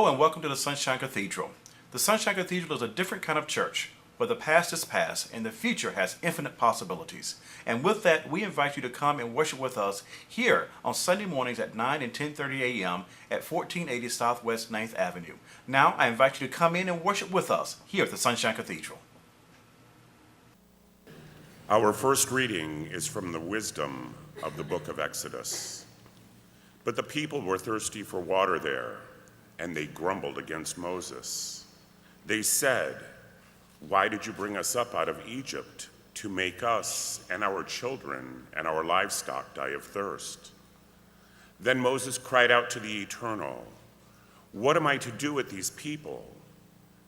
Hello and welcome to the Sunshine Cathedral. The Sunshine Cathedral is a different kind of church where the past is past and the future has infinite possibilities. And with that, we invite you to come and worship with us here on Sunday mornings at 9 and 10:30 a.m. at 1480 Southwest 9th Avenue. Now, I invite you to come in and worship with us here at the Sunshine Cathedral. Our first reading is from the wisdom of the book of Exodus. But the people were thirsty for water there, and they grumbled against Moses. They said, "Why did you bring us up out of Egypt to make us and our children and our livestock die of thirst?" Then Moses cried out to the Eternal, "What am I to do with these people?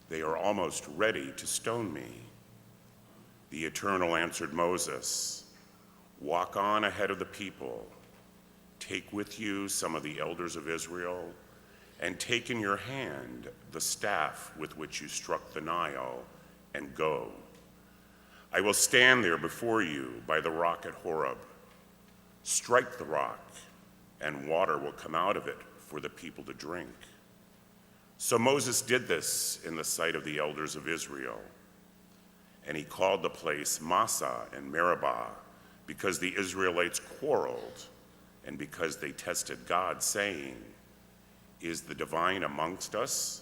They are almost ready to stone me." The Eternal answered Moses, "Walk on ahead of the people. Take with you some of the elders of Israel, and take in your hand the staff with which you struck the Nile, and go. I will stand there before you by the rock at Horeb. Strike the rock, and water will come out of it for the people to drink." So Moses did this in the sight of the elders of Israel. And he called the place Massah and Meribah, because the Israelites quarreled, and because they tested God, saying, "Is the divine amongst us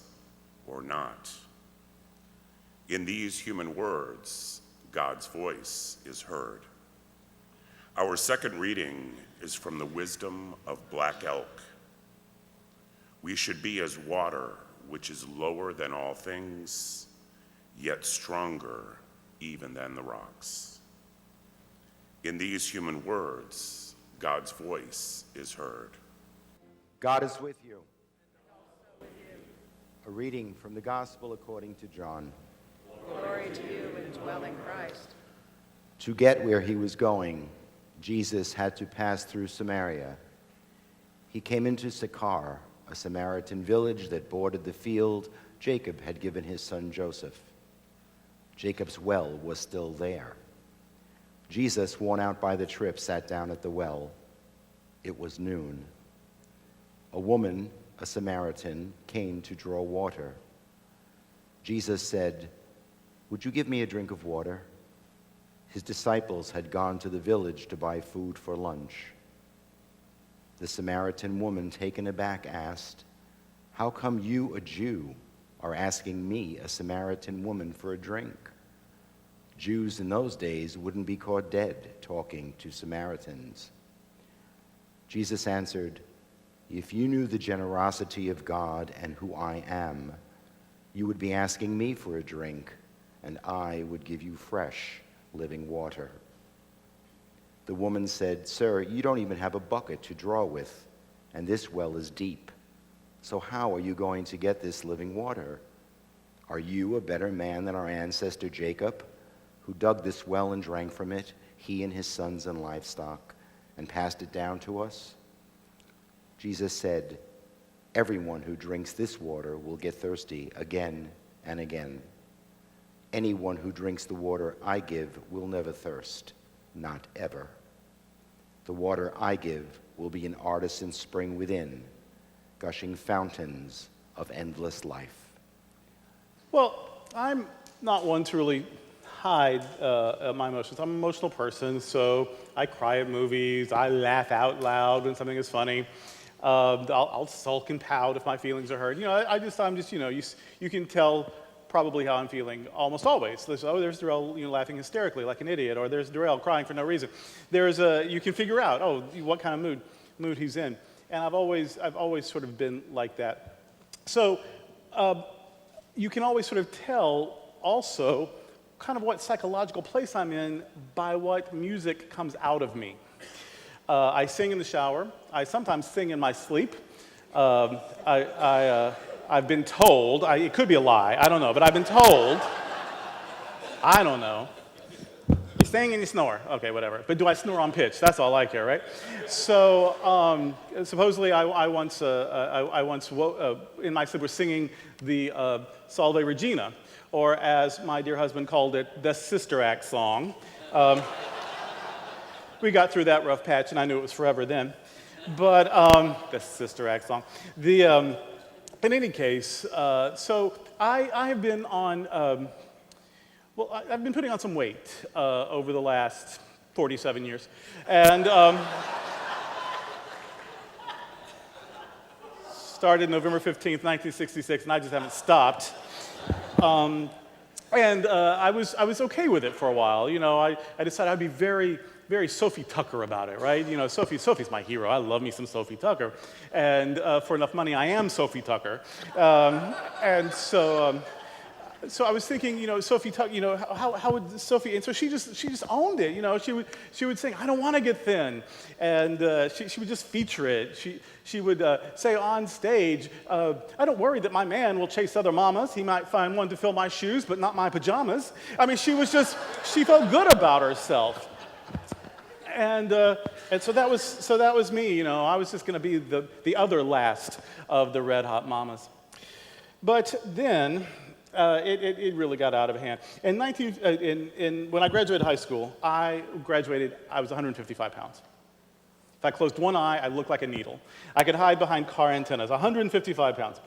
or not?" In these human words, God's voice is heard. Our second reading is from the wisdom of Black Elk. We should be as water, which is lower than all things, yet stronger even than the rocks. In these human words, God's voice is heard. God is with you. A reading from the Gospel according to John. Glory to you, indwelling Christ. To get where he was going, Jesus had to pass through Samaria. He came into Sychar, a Samaritan village that bordered the field Jacob had given his son Joseph. Jacob's well was still there. Jesus, worn out by the trip, sat down at the well. It was noon. A woman, a Samaritan, came to draw water. Jesus said, "Would you give me a drink of water?" His disciples had gone to the village to buy food for lunch. The Samaritan woman, taken aback, asked, "How come you, a Jew, are asking me, a Samaritan woman, for a drink?" Jews in those days wouldn't be caught dead talking to Samaritans. Jesus answered, "If you knew the generosity of God and who I am, you would be asking me for a drink, and I would give you fresh, living water." The woman said, "Sir, you don't even have a bucket to draw with, and this well is deep. So how are you going to get this living water? Are you a better man than our ancestor Jacob, who dug this well and drank from it, he and his sons and livestock, and passed it down to us?" Jesus said, "Everyone who drinks this water will get thirsty again and again. Anyone who drinks the water I give will never thirst, not ever. The water I give will be an artesian spring within, gushing fountains of endless life." Well, I'm not one to really hide my emotions. I'm an emotional person, so I cry at movies. I laugh out loud when something is funny. I'll sulk and pout if my feelings are hurt. I'm just, you can tell probably how I'm feeling almost always. There's Durrell, laughing hysterically like an idiot, or there's Durrell crying for no reason. You can figure out, what kind of mood he's in. And I've always sort of been like that. So you can always sort of tell also kind of what psychological place I'm in by what music comes out of me. I sing in the shower. I sometimes sing in my sleep. I've been told, it could be a lie, I don't know, but I've been told, I don't know. You sing and you snore. Okay, whatever. But do I snore on pitch? That's all I care, right? So supposedly I once in my sleep was singing the Salve Regina, or as my dear husband called it, the Sister Act song. We got through that rough patch, and I knew it was forever then. But the Sister Act song. In any case, so I have been on, I've been putting on some weight over the last 47 years. And started November 15th, 1966, and I just haven't stopped. I was okay with it for a while. You know, I decided I'd be very, very Sophie Tucker about it, right? You know, Sophie's my hero. I love me some Sophie Tucker. And for enough money, I am Sophie Tucker. So I was thinking, you know, Sophie Tucker, you know, how would Sophie, and so she just owned it, you know, she would sing, I don't want to get thin, and she would just feature it. She would say on stage, I don't worry that my man will chase other mamas. He might find one to fill my shoes, but not my pajamas. I mean, she felt good about herself. And so that was me, you know, I was just going to be the other last of the Red Hot Mamas. But then, it really got out of hand. When I graduated high school, I was 155 pounds. If I closed one eye, I looked like a needle. I could hide behind car antennas, 155 pounds.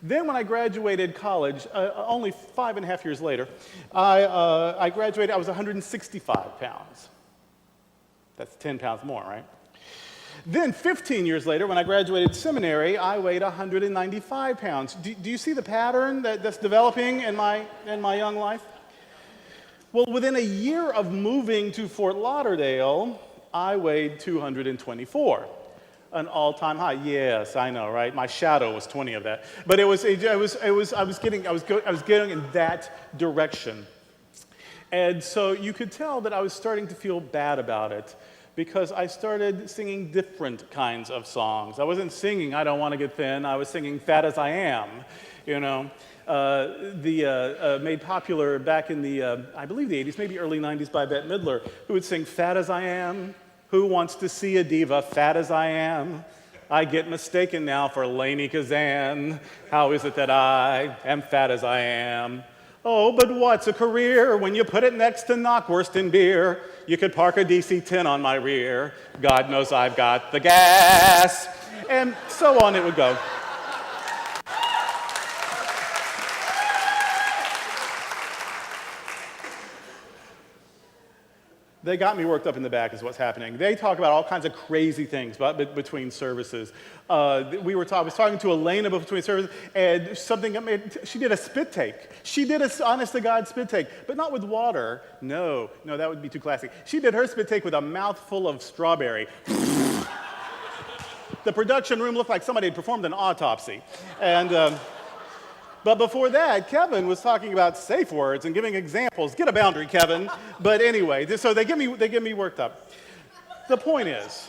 Then when I graduated college, only 5.5 years later, I graduated, I was 165 pounds. That's 10 pounds more, right? Then 15 years later, when I graduated seminary, I weighed 195 pounds. Do you see the pattern that's developing in my young life? Well, within a year of moving to Fort Lauderdale, I weighed 224, an all-time high. Yes, I know, right? My shadow was 20 of that, but I was getting in that direction, and so you could tell that I was starting to feel bad about it, because I started singing different kinds of songs. I wasn't singing I Don't Want to Get Thin, I was singing Fat As I Am, you know. Made popular back in the, I believe the 80s, maybe early 90s by Bette Midler, who would sing Fat As I Am, who wants to see a diva fat as I am? I get mistaken now for Lainey Kazan. How is it that I am fat as I am? Oh, but what's a career when you put it next to knockwurst and beer? You could park a DC-10 on my rear. God knows I've got the gas. And so on it would go. They got me worked up in the back is what's happening. They talk about all kinds of crazy things between services. I was talking to Elena between services, and she did a spit take. She did a honest-to-God spit take, but not with water. No, that would be too classic. She did her spit take with a mouthful of strawberry. The production room looked like somebody had performed an autopsy. But before that, Kevin was talking about safe words and giving examples. Get a boundary, Kevin. But anyway, so they get me worked up. The point is,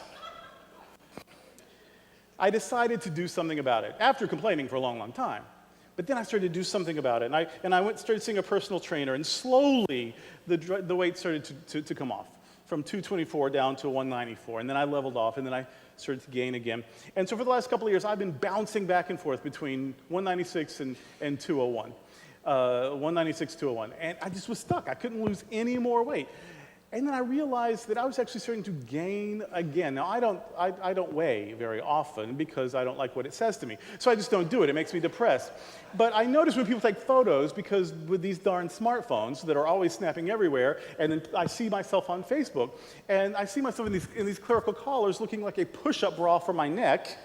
I decided to do something about it after complaining for a long, long time. But then I started to do something about it, and I started seeing a personal trainer, and slowly the weight started to come off from 224 down to 194, and then I leveled off, and then I started to gain again. And so for the last couple of years, I've been bouncing back and forth between 196 and 201, 196, 201, and I just was stuck. I couldn't lose any more weight. And then I realized that I was actually starting to gain again. Now, I don't weigh very often because I don't like what it says to me. So I just don't do it. It makes me depressed. But I notice when people take photos, because with these darn smartphones that are always snapping everywhere, and then I see myself on Facebook, and I see myself in these clerical collars looking like a push-up bra for my neck.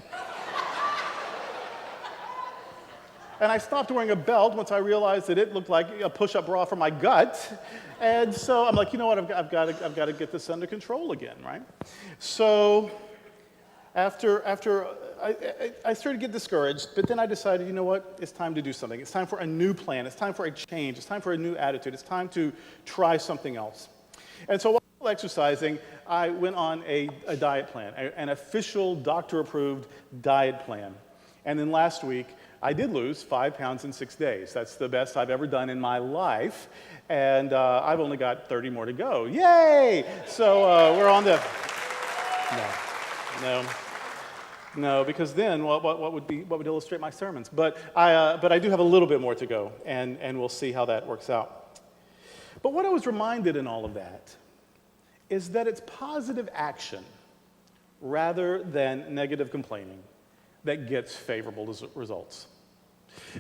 And I stopped wearing a belt once I realized that it looked like a push-up bra for my gut. And so I'm like, you know what, I've got to get this under control again, right? So after I started to get discouraged, but then I decided, you know what, it's time to do something. It's time for a new plan. It's time for a change. It's time for a new attitude. It's time to try something else. And so while exercising, I went on a diet plan, an official doctor-approved diet plan. And then last week, I did lose 5 pounds in 6 days. That's the best I've ever done in my life. And I've only got 30 more to go. Yay! So we're on the... No, because then what would illustrate my sermons? But I do have a little bit more to go, and we'll see how that works out. But what I was reminded in all of that is that it's positive action rather than negative complaining that gets favorable results.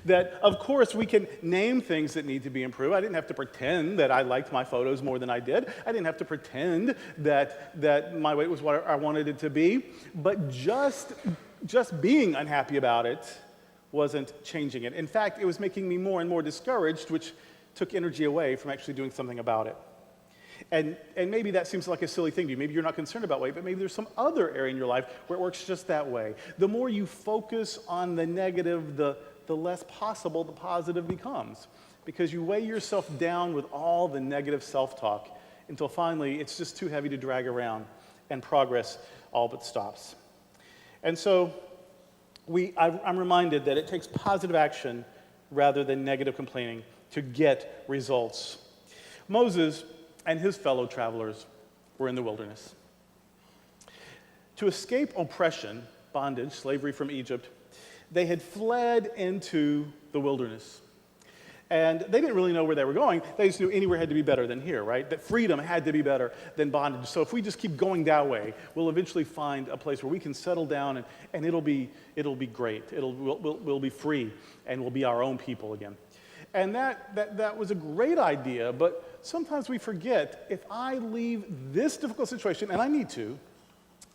That, of course, we can name things that need to be improved. I didn't have to pretend that I liked my photos more than I did. I didn't have to pretend that my weight was what I wanted it to be. But just being unhappy about it wasn't changing it. In fact, it was making me more and more discouraged, which took energy away from actually doing something about it. And maybe that seems like a silly thing to you. Maybe you're not concerned about weight, but maybe there's some other area in your life where it works just that way. The more you focus on the negative, the less possible the positive becomes, because you weigh yourself down with all the negative self-talk until finally it's just too heavy to drag around and progress all but stops. And so I'm reminded that it takes positive action rather than negative complaining to get results. Moses and his fellow travelers were in the wilderness. To escape oppression, bondage, slavery from Egypt, they had fled into the wilderness. And they didn't really know where they were going. They just knew anywhere had to be better than here, right? That freedom had to be better than bondage. So if we just keep going that way, we'll eventually find a place where we can settle down and it'll be great. We'll be free and we'll be our own people again. And that was a great idea, but sometimes we forget, if I leave this difficult situation, and I need to,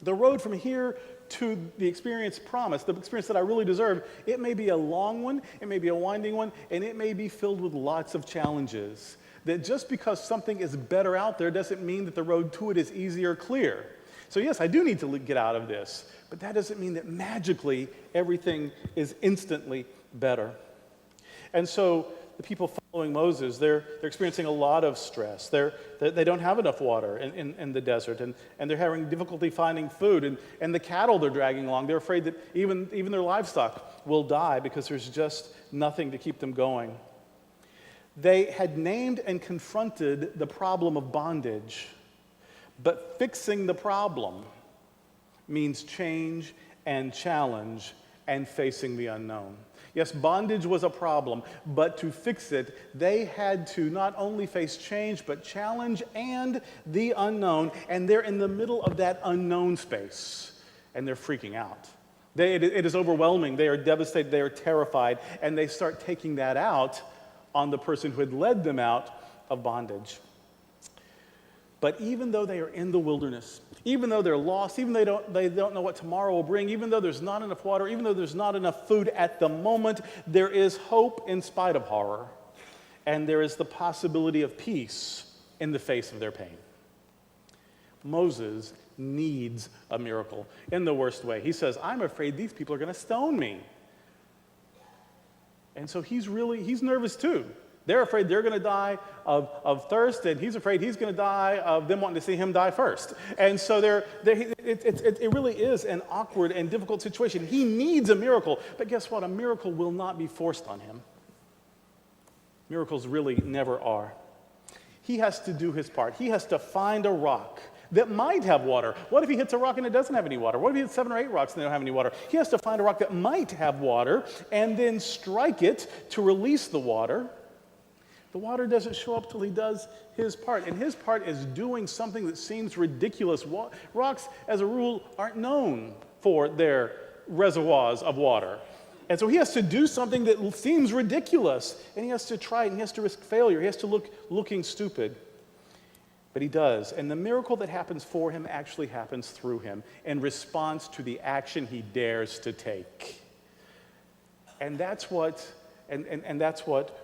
the road from here to the experience promised, the experience that I really deserve, it may be a long one, it may be a winding one, and it may be filled with lots of challenges. That just because something is better out there doesn't mean that the road to it is easy or clear. So yes, I do need to get out of this, but that doesn't mean that magically everything is instantly better. And so the people following Moses, they're experiencing a lot of stress. They don't have enough water in the desert, and they're having difficulty finding food. And the cattle they're dragging along, they're afraid that even their livestock will die because there's just nothing to keep them going. They had named and confronted the problem of bondage, but fixing the problem means change and challenge and facing the unknown. Yes, bondage was a problem, but to fix it, they had to not only face change, but challenge and the unknown, and they're in the middle of that unknown space, and they're freaking out. It is overwhelming. They are devastated. They are terrified, and they start taking that out on the person who had led them out of bondage. But even though they are in the wilderness, even though they're lost, even though they don't know what tomorrow will bring, even though there's not enough water, even though there's not enough food at the moment, there is hope in spite of horror. And there is the possibility of peace in the face of their pain. Moses needs a miracle in the worst way. He says, I'm afraid these people are going to stone me. And so he's nervous too. They're afraid they're going to die of thirst, and he's afraid he's going to die of them wanting to see him die first. And so it really is an awkward and difficult situation. He needs a miracle, but guess what? A miracle will not be forced on him. Miracles really never are. He has to do his part. He has to find a rock that might have water. What if he hits a rock and it doesn't have any water? What if he hits 7 or 8 rocks and they don't have any water? He has to find a rock that might have water and then strike it to release the water. The water doesn't show up till he does his part, and his part is doing something that seems ridiculous. Rocks, as a rule, aren't known for their reservoirs of water. And so he has to do something that seems ridiculous, and he has to try it, and he has to risk failure. He has to looking stupid. But he does, and the miracle that happens for him actually happens through him in response to the action he dares to take. And that's what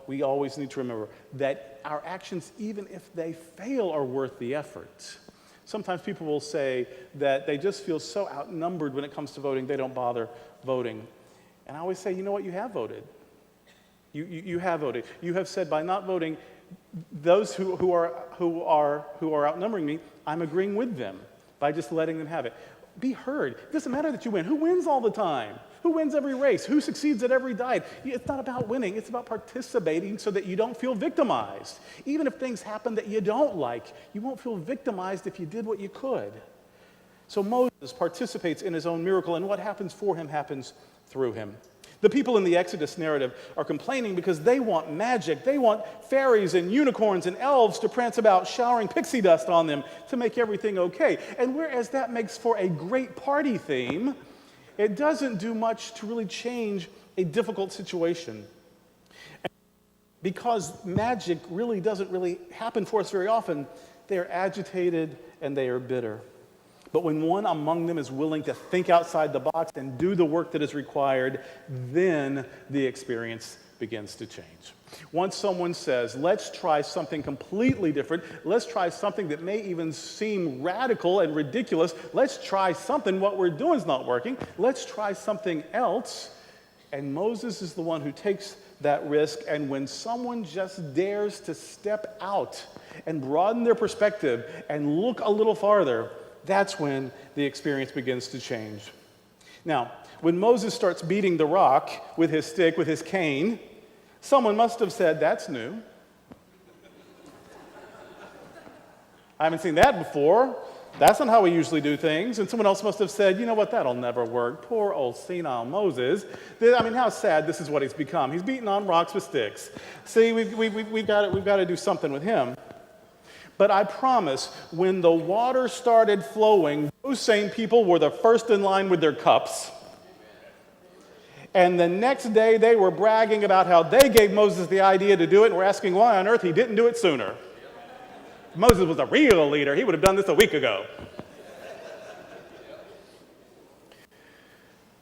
we always need to remember, that our actions, even if they fail, are worth the effort. Sometimes people will say that they just feel so outnumbered when it comes to voting, they don't bother voting. And I always say, you know what, you have voted. You have voted. You have said, by not voting, those who are outnumbering me, I'm agreeing with them by just letting them have it. Be heard. It doesn't matter that you win. Who wins all the time? Who wins every race? Who succeeds at every diet? It's not about winning. It's about participating so that you don't feel victimized. Even if things happen that you don't like, you won't feel victimized if you did what you could. So Moses participates in his own miracle, and what happens for him happens through him. The people in the Exodus narrative are complaining because they want magic. They want fairies and unicorns and elves to prance about showering pixie dust on them to make everything okay. And whereas that makes for a great party theme, it doesn't do much to really change a difficult situation. Because magic really doesn't really happen for us very often, they are agitated and they are bitter. But when one among them is willing to think outside the box and do the work that is required, then the experience begins to change. Once someone says, let's try something completely different, let's try something that may even seem radical and ridiculous, let's try something, what we're doing is not working, let's try something else. And Moses is the one who takes that risk, and when someone just dares to step out and broaden their perspective and look a little farther, that's when the experience begins to change. Now, when Moses starts beating the rock with his stick, with his cane, someone must have said, that's new. I haven't seen that before. That's not how we usually do things. And someone else must have said, you know what, that'll never work. Poor old senile Moses. I mean, how sad this is what he's become. He's beating on rocks with sticks. See, we've got to do something with him. But I promise, when the water started flowing, those same people were the first in line with their cups. And the next day, they were bragging about how they gave Moses the idea to do it, and were asking why on earth he didn't do it sooner. Moses was a real leader. He would have done this a week ago.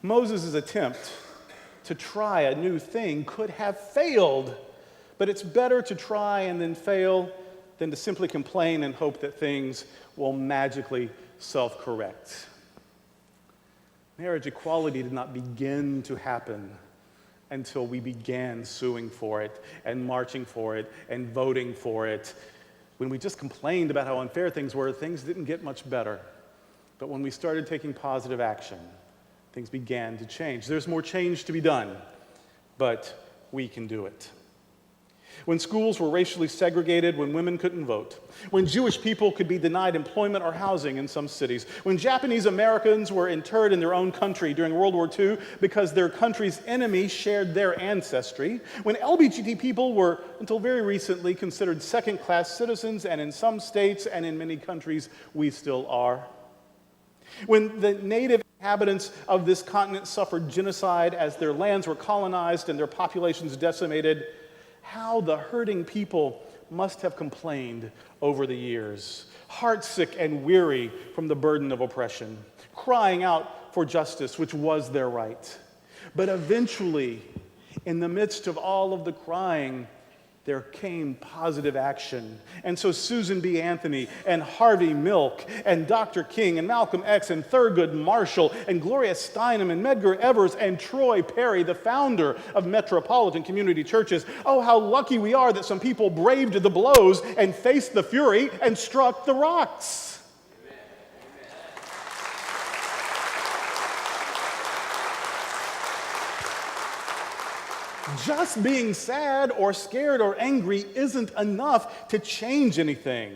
Moses' attempt to try a new thing could have failed, but it's better to try and then fail than to simply complain and hope that things will magically self-correct. Marriage equality did not begin to happen until we began suing for it and marching for it and voting for it. When we just complained about how unfair things were, things didn't get much better. But when we started taking positive action, things began to change. There's more change to be done, but we can do it. When schools were racially segregated, when women couldn't vote, when Jewish people could be denied employment or housing in some cities, when Japanese Americans were interred in their own country during World War II because their country's enemy shared their ancestry, when LGBT people were, until very recently, considered second-class citizens, and in some states and in many countries, we still are. When the native inhabitants of this continent suffered genocide as their lands were colonized and their populations decimated, how the hurting people must have complained over the years, heartsick and weary from the burden of oppression, crying out for justice, which was their right. But eventually, in the midst of all of the crying, there came positive action. And so Susan B. Anthony and Harvey Milk and Dr. King and Malcolm X and Thurgood Marshall and Gloria Steinem and Medgar Evers and Troy Perry, the founder of Metropolitan Community Churches. Oh, how lucky we are that some people braved the blows and faced the fury and struck the rocks. Just being sad or scared or angry isn't enough to change anything.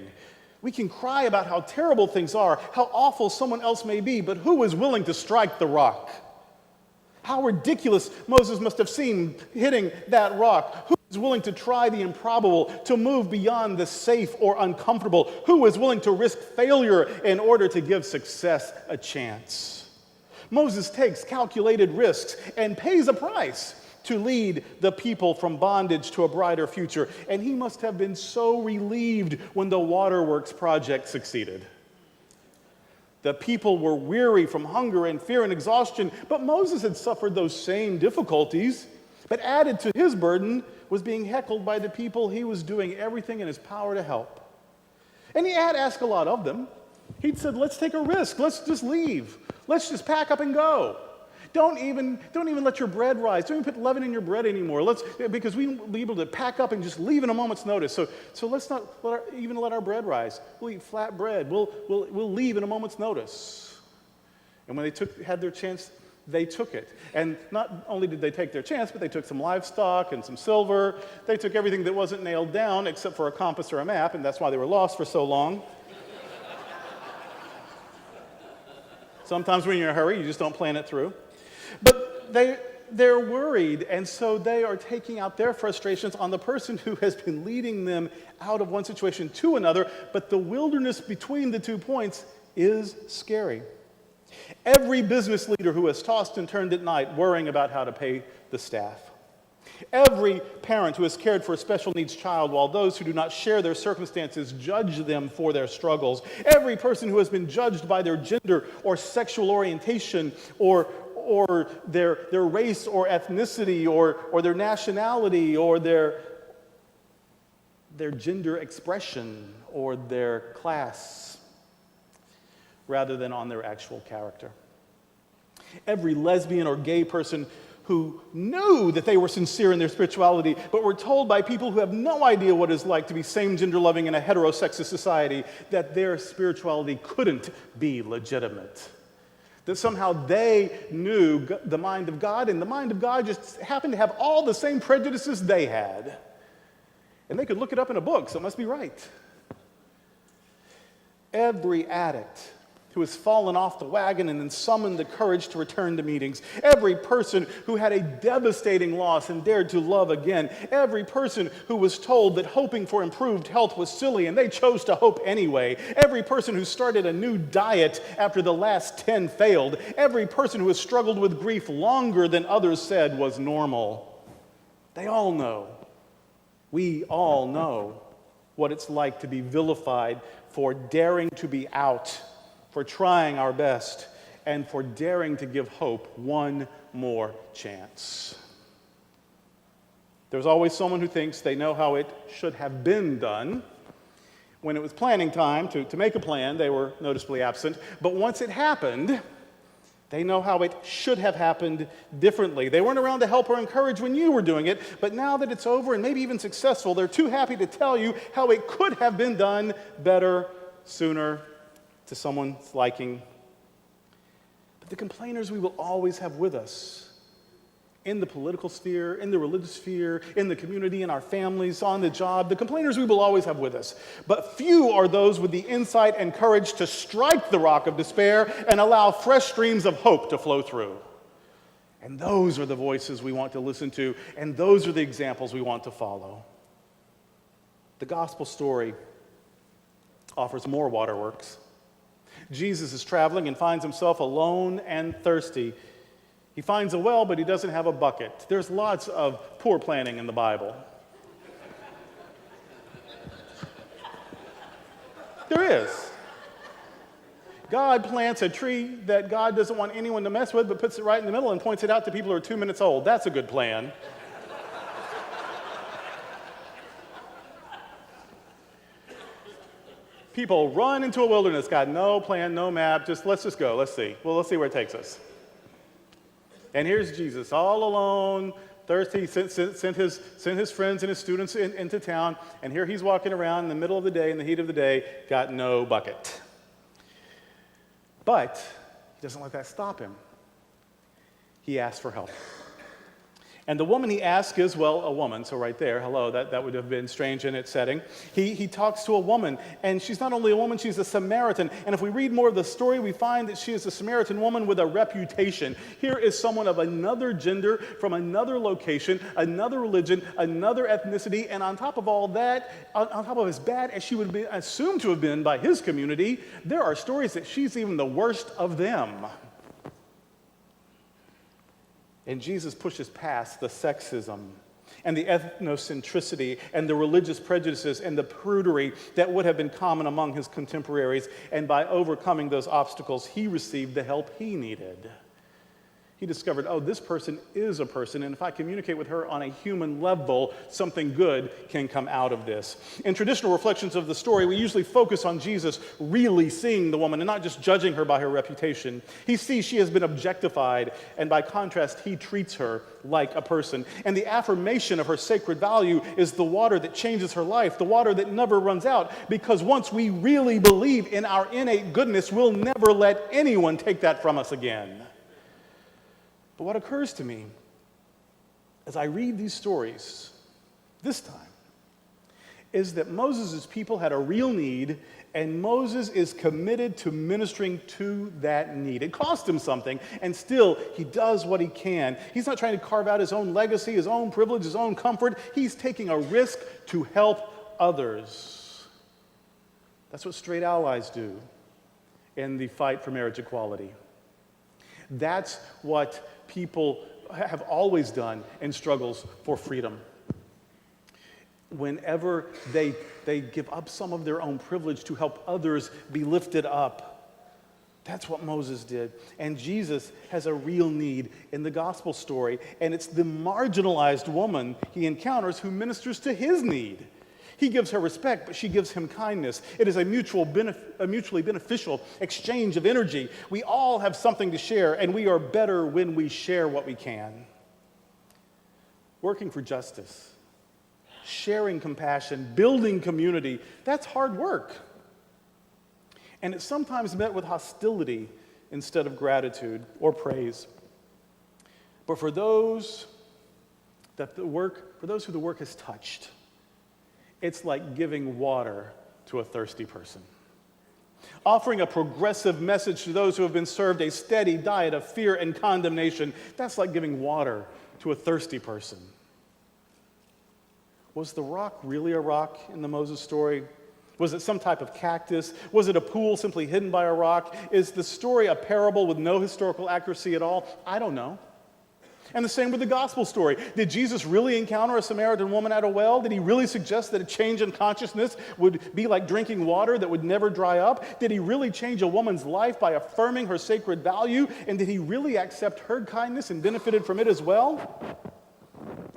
We can cry about how terrible things are, how awful someone else may be, but who is willing to strike the rock? How ridiculous Moses must have seemed hitting that rock. Who is willing to try the improbable, to move beyond the safe or uncomfortable? Who is willing to risk failure in order to give success a chance? Moses takes calculated risks and pays a price to lead the people from bondage to a brighter future. And he must have been so relieved when the waterworks project succeeded. The people were weary from hunger and fear and exhaustion, but Moses had suffered those same difficulties. But added to his burden was being heckled by the people he was doing everything in his power to help. And he had asked a lot of them. He'd said, let's take a risk. Let's just leave. Let's just pack up and go. Don't even let your bread rise. Don't even put leaven in your bread anymore. Because we won't be able to pack up and just leave in a moment's notice. So let's not let our bread rise. We'll eat flat bread. We'll leave in a moment's notice. And when they had their chance, they took it. And not only did they take their chance, but they took some livestock and some silver. They took everything that wasn't nailed down except for a compass or a map, and that's why they were lost for so long. Sometimes when you're in a hurry, you just don't plan it through. But they're worried, and so they are taking out their frustrations on the person who has been leading them out of one situation to another. But the wilderness between the 2 points is scary. Every business leader who has tossed and turned at night worrying about how to pay the staff. Every parent who has cared for a special needs child while those who do not share their circumstances judge them for their struggles. Every person who has been judged by their gender or sexual orientation or their race or ethnicity or their nationality or their gender expression or their class rather than on their actual character. Every lesbian or gay person who knew that they were sincere in their spirituality, but were told by people who have no idea what it's like to be same-gender loving in a heterosexist society that their spirituality couldn't be legitimate. That somehow they knew the mind of God, and the mind of God just happened to have all the same prejudices they had. And they could look it up in a book, so it must be right. Every addict who has fallen off the wagon and then summoned the courage to return to meetings. Every person who had a devastating loss and dared to love again. Every person who was told that hoping for improved health was silly and they chose to hope anyway. Every person who started a new diet after the last 10 failed. Every person who has struggled with grief longer than others said was normal. They all know. We all know what it's like to be vilified for daring to be out, for trying our best, and for daring to give hope one more chance. There's always someone who thinks they know how it should have been done. When it was planning time to make a plan, they were noticeably absent. But once it happened, they know how it should have happened differently. They weren't around to help or encourage when you were doing it, but now that it's over and maybe even successful, they're too happy to tell you how it could have been done better, sooner, to someone's liking. But the complainers we will always have with us in the political sphere, in the religious sphere, in the community, in our families, on the job, the complainers we will always have with us. But few are those with the insight and courage to strike the rock of despair and allow fresh streams of hope to flow through. And those are the voices we want to listen to, and those are the examples we want to follow. The gospel story offers more waterworks. Jesus is traveling and finds himself alone and thirsty. He finds a well, but he doesn't have a bucket. There's lots of poor planning in the Bible. There is. God plants a tree that God doesn't want anyone to mess with, but puts it right in the middle and points it out to people who are 2 minutes old. That's a good plan. People run into a wilderness, got no plan, no map, let's just go, let's see. Well, let's see where it takes us. And here's Jesus, all alone, thirsty, sent his friends and his students into town, and here he's walking around in the middle of the day, in the heat of the day, got no bucket. But he doesn't let that stop him. He asks for help. And the woman he asks is, well, a woman, so right there, hello, that would have been strange in its setting. He talks to a woman, and she's not only a woman, she's a Samaritan. And if we read more of the story, we find that she is a Samaritan woman with a reputation. Here is someone of another gender, from another location, another religion, another ethnicity, and on top of all that, on top of as bad as she would be assumed to have been by his community, there are stories that she's even the worst of them. And Jesus pushes past the sexism and the ethnocentricity and the religious prejudices and the prudery that would have been common among his contemporaries. And by overcoming those obstacles, he received the help he needed. He discovered, this person is a person, and if I communicate with her on a human level, something good can come out of this. In traditional reflections of the story, we usually focus on Jesus really seeing the woman and not just judging her by her reputation. He sees she has been objectified, and by contrast, he treats her like a person. And the affirmation of her sacred value is the water that changes her life, the water that never runs out, because once we really believe in our innate goodness, we'll never let anyone take that from us again. But what occurs to me as I read these stories this time is that Moses' people had a real need, and Moses is committed to ministering to that need. It cost him something, and still he does what he can. He's not trying to carve out his own legacy, his own privilege, his own comfort. He's taking a risk to help others. That's what straight allies do in the fight for marriage equality. That's what people have always done in struggles for freedom. Whenever they give up some of their own privilege to help others be lifted up. That's what Moses did. And Jesus has a real need in the gospel story, and it's the marginalized woman he encounters who ministers to his need. He gives her respect, but she gives him kindness. It is a mutually beneficial exchange of energy. We all have something to share, and we are better when we share what we can. Working for justice, sharing compassion, building community, that's hard work. And it's sometimes met with hostility instead of gratitude or praise. But for those who the work has touched, it's like giving water to a thirsty person. Offering a progressive message to those who have been served a steady diet of fear and condemnation, that's like giving water to a thirsty person. Was the rock really a rock in the Moses story? Was it some type of cactus? Was it a pool simply hidden by a rock? Is the story a parable with no historical accuracy at all? I don't know. And the same with the gospel story. Did Jesus really encounter a Samaritan woman at a well? Did he really suggest that a change in consciousness would be like drinking water that would never dry up? Did he really change a woman's life by affirming her sacred value? And did he really accept her kindness and benefited from it as well?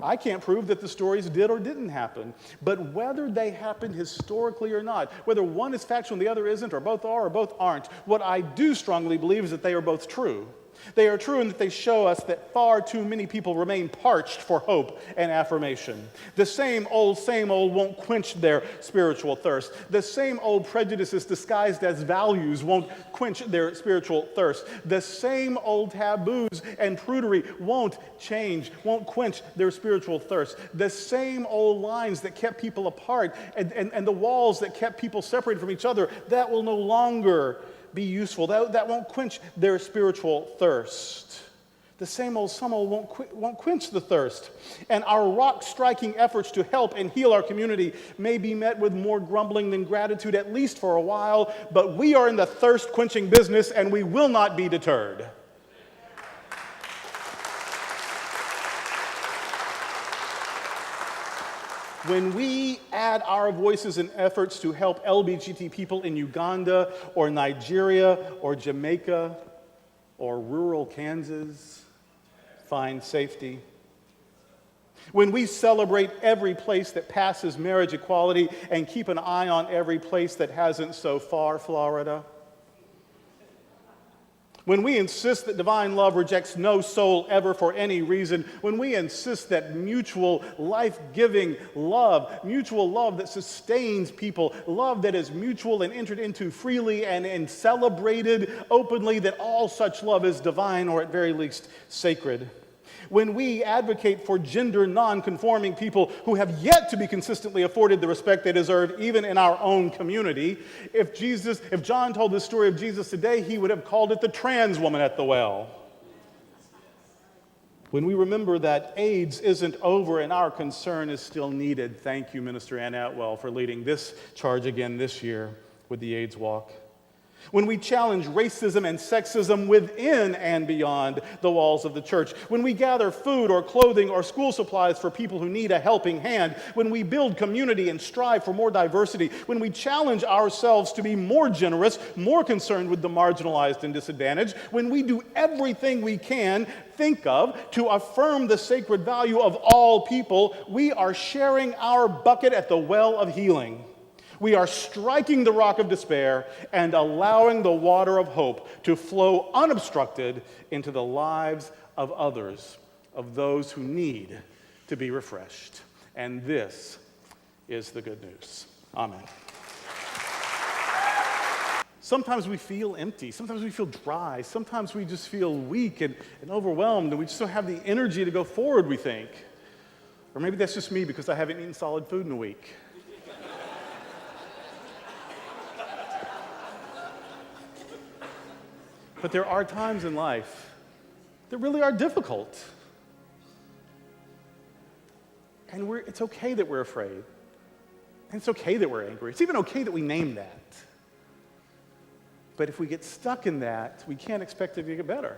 I can't prove that the stories did or didn't happen, but whether they happened historically or not, whether one is factual and the other isn't, or both are or both aren't, what I do strongly believe is that they are both true. They are true in that they show us that far too many people remain parched for hope and affirmation. The same old won't quench their spiritual thirst. The same old prejudices disguised as values won't quench their spiritual thirst. The same old taboos and prudery won't quench their spiritual thirst. The same old lines that kept people apart and the walls that kept people separated from each other, that will no longer be useful. That won't quench their spiritual thirst. The same old won't quench the thirst. And our rock-striking efforts to help and heal our community may be met with more grumbling than gratitude, at least for a while, but we are in the thirst-quenching business, and we will not be deterred. When we add our voices and efforts to help LGBT people in Uganda or Nigeria or Jamaica or rural Kansas find safety, when we celebrate every place that passes marriage equality and keep an eye on every place that hasn't so far, Florida, when we insist that divine love rejects no soul ever for any reason, when we insist that mutual life-giving love, mutual love that sustains people, love that is mutual and entered into freely and celebrated openly, that all such love is divine or at very least sacred. When we advocate for gender non-conforming people who have yet to be consistently afforded the respect they deserve even in our own community, if John told the story of Jesus today, he would have called it the trans woman at the well. When we remember that AIDS isn't over and our concern is still needed. Thank you, Minister Ann Atwell, for leading this charge again this year with the AIDS Walk. When we challenge racism and sexism within and beyond the walls of the church, when we gather food or clothing or school supplies for people who need a helping hand, when we build community and strive for more diversity, when we challenge ourselves to be more generous, more concerned with the marginalized and disadvantaged, when we do everything we can think of to affirm the sacred value of all people, we are sharing our bucket at the well of healing. We are striking the rock of despair and allowing the water of hope to flow unobstructed into the lives of others, of those who need to be refreshed. And this is the good news. Amen. Sometimes we feel empty. Sometimes we feel dry. Sometimes we just feel weak and overwhelmed, and we just don't have the energy to go forward, we think. Or maybe that's just me because I haven't eaten solid food in a week. But there are times in life that really are difficult. And it's okay that we're afraid. And it's okay that we're angry. It's even okay that we name that. But if we get stuck in that, we can't expect it to get better.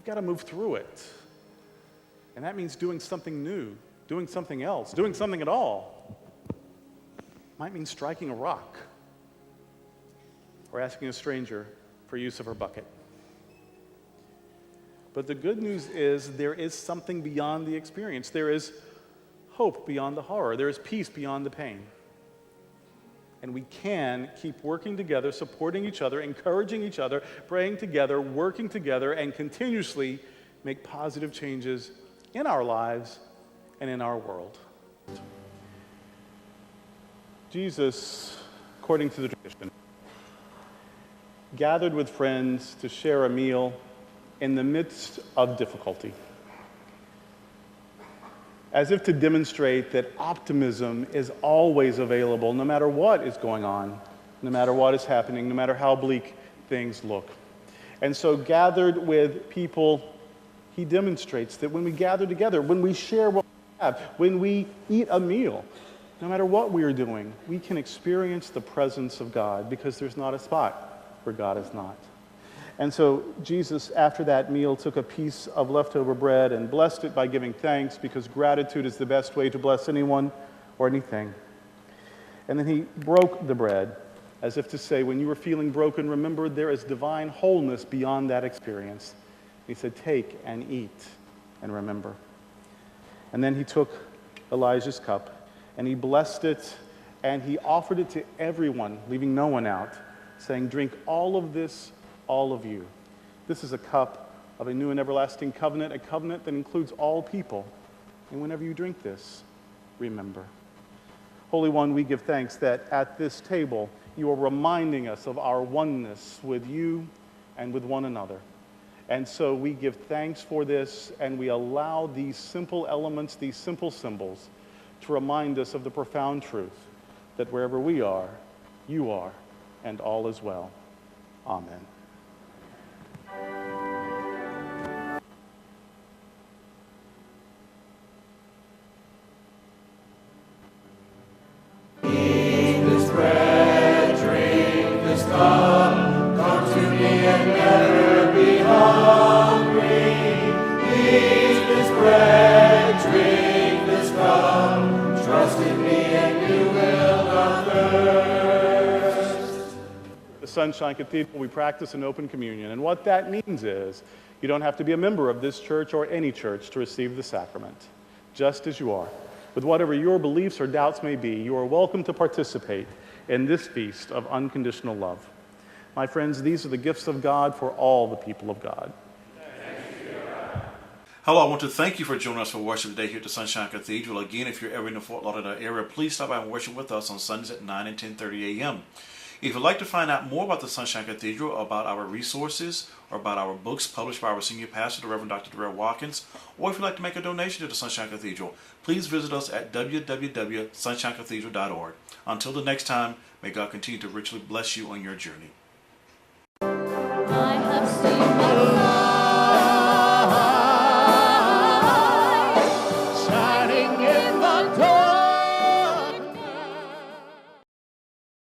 got to move through it. And that means doing something new, doing something else, doing something at all. Might mean striking a rock or asking a stranger for use of her bucket. But the good news is there is something beyond the experience. There is hope beyond the horror. There is peace beyond the pain. And we can keep working together, supporting each other, encouraging each other, praying together, working together, and continuously make positive changes in our lives and in our world. Jesus, according to the tradition, gathered with friends to share a meal in the midst of difficulty, as if to demonstrate that optimism is always available no matter what is going on, no matter what is happening, no matter how bleak things look. And so gathered with people, he demonstrates that when we gather together, when we share what we have, when we eat a meal, no matter what we are doing, we can experience the presence of God because there's not a spot where God is not. And so Jesus, after that meal, took a piece of leftover bread and blessed it by giving thanks, because gratitude is the best way to bless anyone or anything. And then he broke the bread, as if to say, when you are feeling broken, remember there is divine wholeness beyond that experience. He said, take and eat and remember. And then he took Elijah's cup and he blessed it and he offered it to everyone, leaving no one out, saying, drink all of this, all of you. This is a cup of a new and everlasting covenant, a covenant that includes all people. And whenever you drink this, remember. Holy One, we give thanks that at this table you are reminding us of our oneness with you and with one another. And so we give thanks for this, and we allow these simple elements, these simple symbols, to remind us of the profound truth that wherever we are, you are, and all is well. Amen. Sunshine Cathedral, we practice an open communion. And what that means is you don't have to be a member of this church or any church to receive the sacrament, just as you are. With whatever your beliefs or doubts may be, you are welcome to participate in this feast of unconditional love. My friends, these are the gifts of God for all the people of God. Hello, I want to thank you for joining us for worship today here at the Sunshine Cathedral. Again, if you're ever in the Fort Lauderdale area, please stop by and worship with us on Sundays at 9 and 10:30 a.m. If you'd like to find out more about the Sunshine Cathedral, about our resources, or about our books published by our senior pastor, the Reverend Dr. Durrell Watkins, or if you'd like to make a donation to the Sunshine Cathedral, please visit us at www.sunshinecathedral.org. Until the next time, may God continue to richly bless you on your journey.